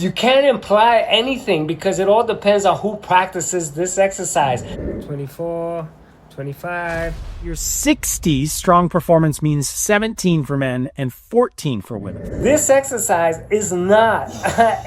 You can't imply anything because it all depends on who practices this exercise. 24, 25. Your 60s strong performance means 17 for men and 14 for women. This exercise is not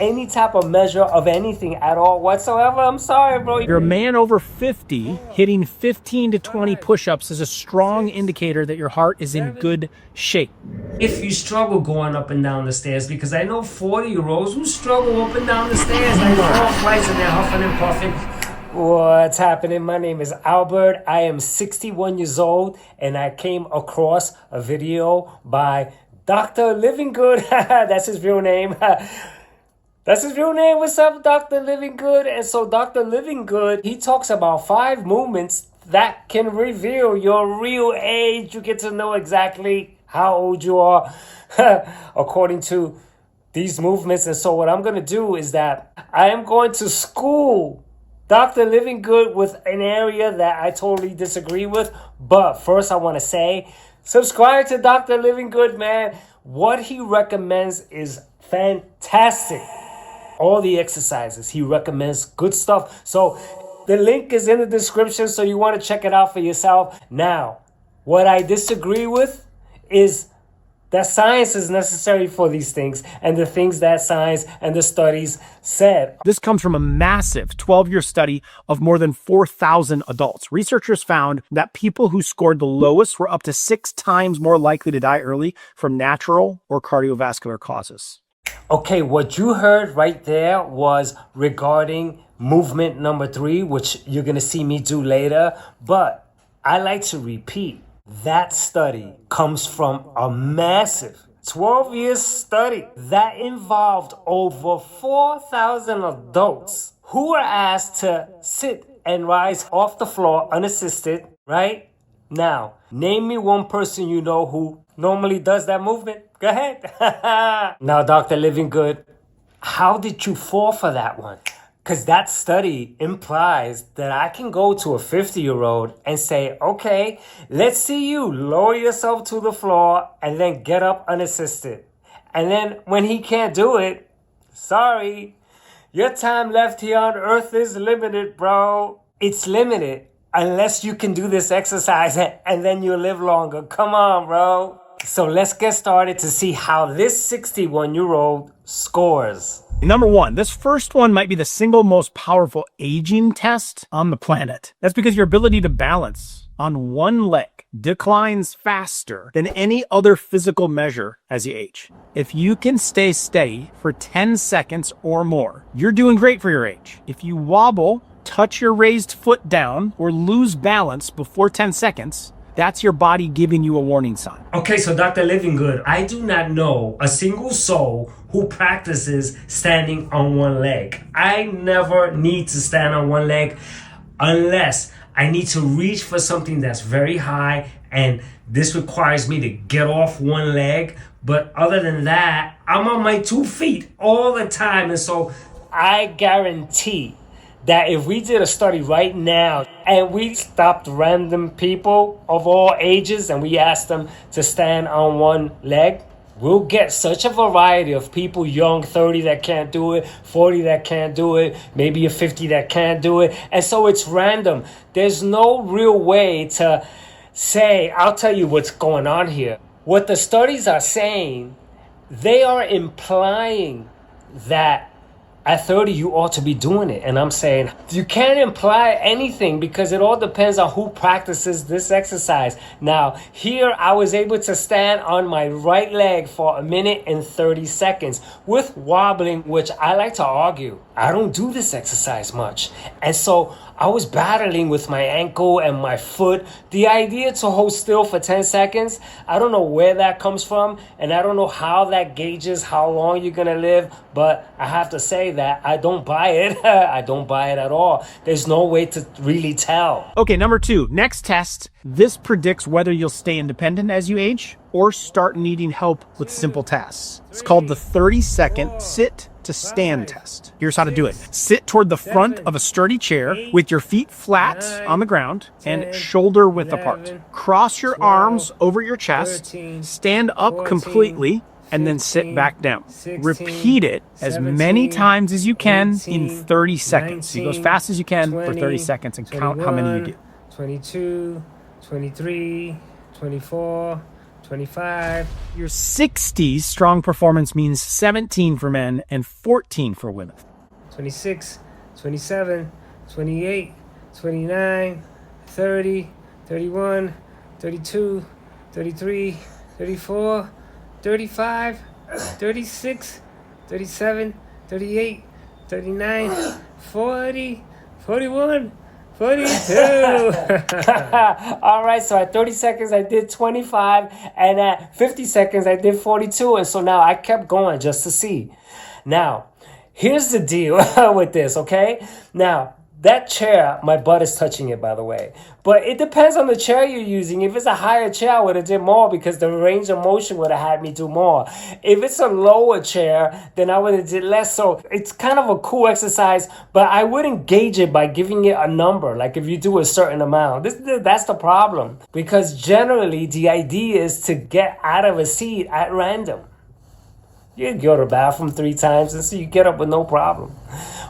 any type of measure of anything at all whatsoever. I'm sorry, bro. If you're a man over 50, hitting 15 to 20 push-ups is a strong indicator that your heart is in good shape. If you struggle going up and down the stairs, because I know 40-year-olds who struggle up and down the stairs like 4 flights and they're huffing and puffing. What's happening? My name is Albert. I am 61 years old, and I came across a video by Dr. Livinggood. That's his real name. That's his real name. What's up, Dr. Livinggood? And so Dr. Livinggood, he talks about 5 movements that can reveal your real age. You get to know exactly how old you are according to these movements. And so what I'm going to do is that I am going to school Dr. Livinggood with an area that I totally disagree with. But first I want to say, subscribe to Dr. Livinggood, man. What he recommends is fantastic. All the exercises, he recommends good stuff. So the link is in the description, so you want to check it out for yourself. Now, what I disagree with is that science is necessary for these things and the things that science and the studies said. This comes from a massive 12-year study of more than 4,000 adults. Researchers found that people who scored the lowest were up to 6 times more likely to die early from natural or cardiovascular causes. Okay, what you heard right there was regarding movement number 3, which you're going to see me do later. But I like to repeat. That study comes from a massive 12-year study that involved over 4,000 adults who were asked to sit and rise off the floor unassisted, right? Now, name me one person you know who normally does that movement. Go ahead. Now, Dr. Livinggood, how did you fall for that one? Because that study implies that I can go to a 50-year-old and say, okay, let's see you lower yourself to the floor and then get up unassisted. And then when he can't do it, sorry, your time left here on earth is limited, bro. It's limited unless you can do this exercise and then you'll live longer. Come on, bro. So let's get started to see how this 61-year-old scores. Number 1, this first one might be the single most powerful aging test on the planet. That's because your ability to balance on one leg declines faster than any other physical measure as you age. If you can stay steady for 10 seconds or more, you're doing great for your age. If you wobble, touch your raised foot down, or lose balance before 10 seconds, that's your body giving you a warning sign. Okay, so Dr. Livinggood, I do not know a single soul who practices standing on one leg. I never need to stand on one leg unless I need to reach for something that's very high, and this requires me to get off one leg. But other than that, I'm on my 2 feet all the time. And so I guarantee that if we did a study right now and we stopped random people of all ages and we asked them to stand on one leg, we'll get such a variety of people, young 30 that can't do it, 40 that can't do it, maybe a 50 that can't do it. And so it's random. There's no real way to say, I'll tell you what's going on here. What the studies are saying, they are implying that at 30, you ought to be doing it. And I'm saying, you can't imply anything because it all depends on who practices this exercise. Now, here I was able to stand on my right leg for 1 minute and 30 seconds with wobbling, which I like to argue. I don't do this exercise much. And so I was battling with my ankle and my foot. The idea to hold still for 10 seconds, I don't know where that comes from, and I don't know how that gauges how long you're going to live, but I have to say that I don't buy it. I don't buy it at all. There's no way to really tell. Okay, number 2, next test. This predicts whether you'll stay independent as you age or start needing help with simple tasks. It's called the 30-second sit to stand test. Here's how to do it. Sit toward the front of a sturdy chair with your feet flat on the ground and shoulder width apart. Cross your arms over your chest. Stand up completely and then sit back down. Repeat it as many times as you can in 30 seconds. So you go as fast as you can for 30 seconds and count how many you do. 22, 23, 24, 25. Your 60s strong performance means 17 for men and 14 for women. 26, 27, 28, 29, 30, 31, 32, 33, 34, 35, 36, 37, 38, 39, 40, 41, 42. All right, so at 30 seconds, I did 25, and at 50 seconds, I did 42. And so now I kept going just to see. Now, here's the deal with this, okay? Now, that chair, my butt is touching it, by the way. But it depends on the chair you're using. If it's a higher chair, I would have did more because the range of motion would have had me do more. If it's a lower chair, then I would have did less. So it's kind of a cool exercise, but I wouldn't gauge it by giving it a number. Like if you do a certain amount, that's the problem. Because generally, the idea is to get out of a seat at random. You go to the bathroom 3 times and so you get up with no problem.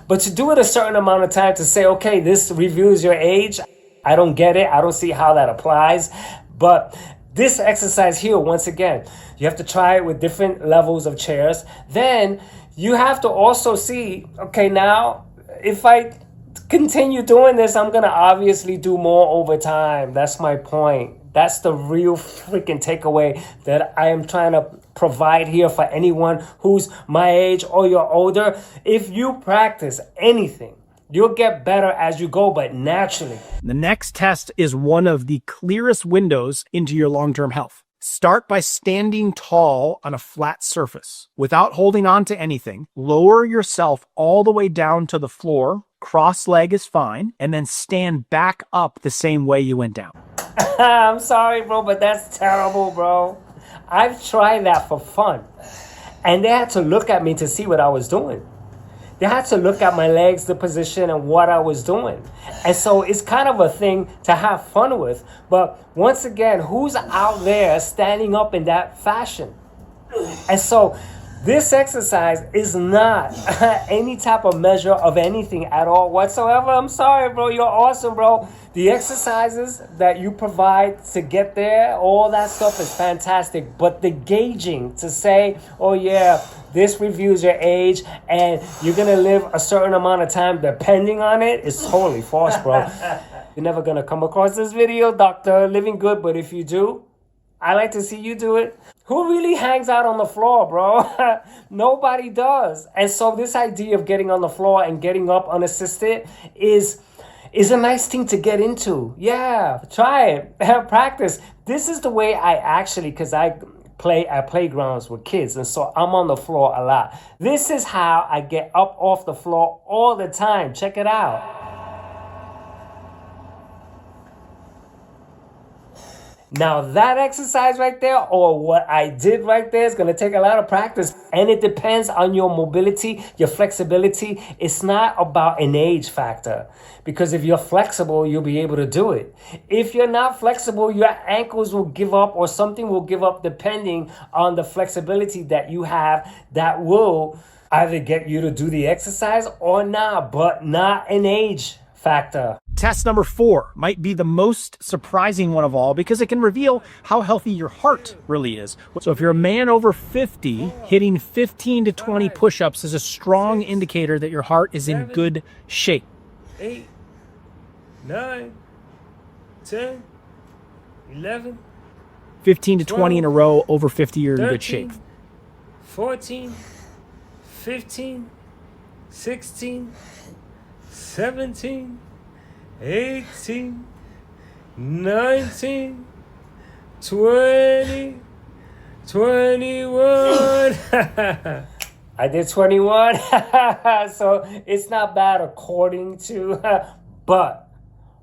But to do it a certain amount of time to say, okay, this reveals your age, I don't get it. I don't see how that applies. But this exercise here, once again, you have to try it with different levels of chairs. Then you have to also see, okay, now if I continue doing this, I'm going to obviously do more over time. That's my point. That's the real freaking takeaway that I am trying to provide here for anyone who's my age or you're older. If you practice anything, you'll get better as you go, but naturally. The next test is one of the clearest windows into your long-term health. Start by standing tall on a flat surface without holding on to anything. Lower yourself all the way down to the floor. Cross leg is fine. And then stand back up the same way you went down. I'm sorry, bro, but that's terrible, bro. I've tried that for fun. And they had to look at me to see what I was doing. They had to look at my legs, the position, and what I was doing. And so it's kind of a thing to have fun with. But once again, who's out there standing up in that fashion? And so this exercise is not any type of measure of anything at all whatsoever. I'm sorry, bro. You're awesome, bro. The exercises that you provide to get there, all that stuff is fantastic. But the gauging to say, oh, yeah, this reviews your age and you're going to live a certain amount of time depending on it is totally false, bro. You're never going to come across this video, Dr. Livinggood. But if you do, I like to see you do it. Who really hangs out on the floor, bro? Nobody does. And so this idea of getting on the floor and getting up unassisted is a nice thing to get into. Yeah, try it. Practice. This is the way I actually, because I play at playgrounds with kids, and so I'm on the floor a lot. This is how I get up off the floor all the time. Check it out. Now that exercise right there, or what I did right there, is going to take a lot of practice. And it depends on your mobility, your flexibility. It's not about an age factor. Because if you're flexible, you'll be able to do it. If you're not flexible, your ankles will give up or something will give up depending on the flexibility that you have that will either get you to do the exercise or not, but not an age factor. Test number 4 might be the most surprising one of all because it can reveal how healthy your heart really is. So if you're a man over 50, hitting 15 to 20 push-ups is a strong indicator that your heart is in good shape. 8, 9, 10, 11, 15 to 20 in a row over 50, you're in good shape. 14, 15, 16, 17, 18, 19, 20, 21. I did 21. So it's not bad according to, but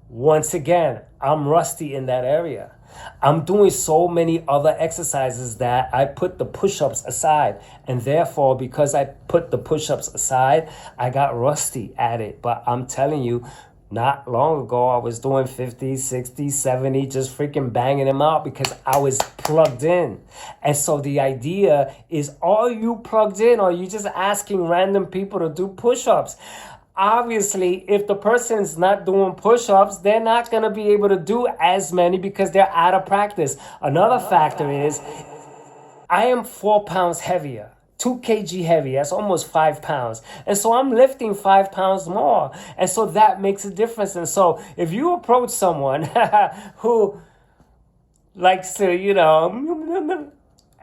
once again, I'm rusty in that area. I'm doing so many other exercises that I put the push-ups aside. And therefore, because I put the push-ups aside, I got rusty at it. But I'm telling you, Not long ago, I was doing 50, 60, 70, just freaking banging them out because I was plugged in. And so the idea is, are you plugged in, or are you just asking random people to do push-ups? Obviously, if the person's not doing push-ups, they're not going to be able to do as many because they're out of practice. Another factor is, I am 4 pounds heavier. 2 kg heavy, that's almost 5 pounds. And so I'm lifting 5 pounds more. And so that makes a difference. And so if you approach someone who likes to,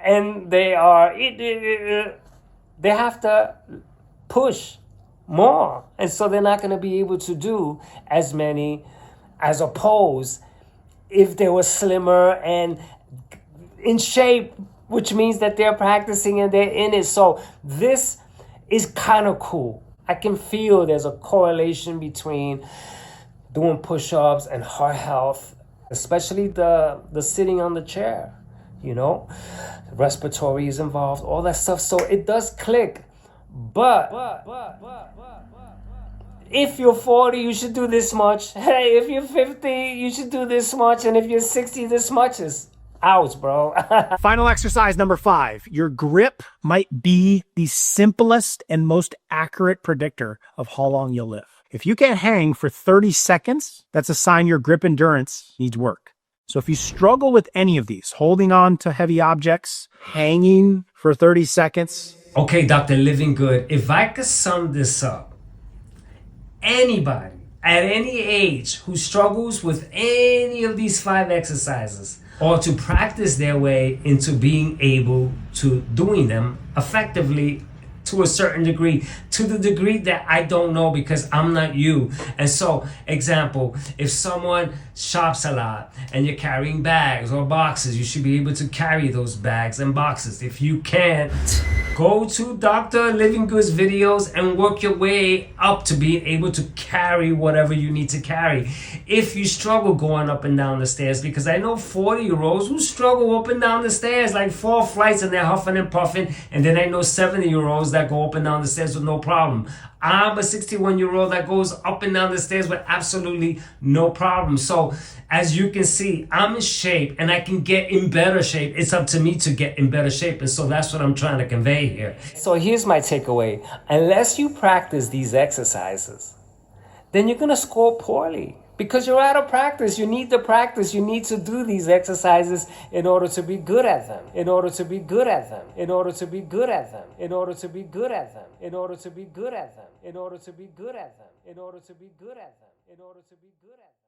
and they have to push more. And so they're not going to be able to do as many as opposed if they were slimmer and in shape, which means that they're practicing and they're in it. So this is kind of cool. I can feel there's a correlation between doing push-ups and heart health, especially the sitting on the chair, respiratory is involved, all that stuff. So it does click. But if you're 40, you should do this much. Hey, if you're 50, you should do this much. And if you're 60, this much is ouch, bro. Final exercise number 5. Your grip might be the simplest and most accurate predictor of how long you'll live. If you can't hang for 30 seconds, that's a sign your grip endurance needs work. So if you struggle with any of these, holding on to heavy objects, hanging for 30 seconds. Okay, Dr. Livinggood, if I could sum this up, anybody at any age who struggles with any of these 5 exercises, or to practice their way into being able to doing them effectively to a certain degree, to the degree that I don't know because I'm not you. And so, example, if someone shops a lot and you're carrying bags or boxes, you should be able to carry those bags and boxes. If you can't, go to Dr. Livinggood's videos and work your way up to being able to carry whatever you need to carry. If you struggle going up and down the stairs, because I know 40-year-olds who struggle up and down the stairs like 4 flights and they're huffing and puffing, and then I know 70-year-olds that go up and down the stairs with no problem. I'm a 61-year-old that goes up and down the stairs with absolutely no problem. So as you can see, I'm in shape and I can get in better shape. It's up to me to get in better shape. And so that's what I'm trying to convey here. So here's my takeaway. Unless you practice these exercises, then you're going to score poorly. Because you're out of practice. You need to practice. You need to do these exercises in order to be good at them. In order to be good at them. In order to be good at them. In order to be good at them. In order to be good at them. In order to be good at them. In order to be good at them. In order to be good at them.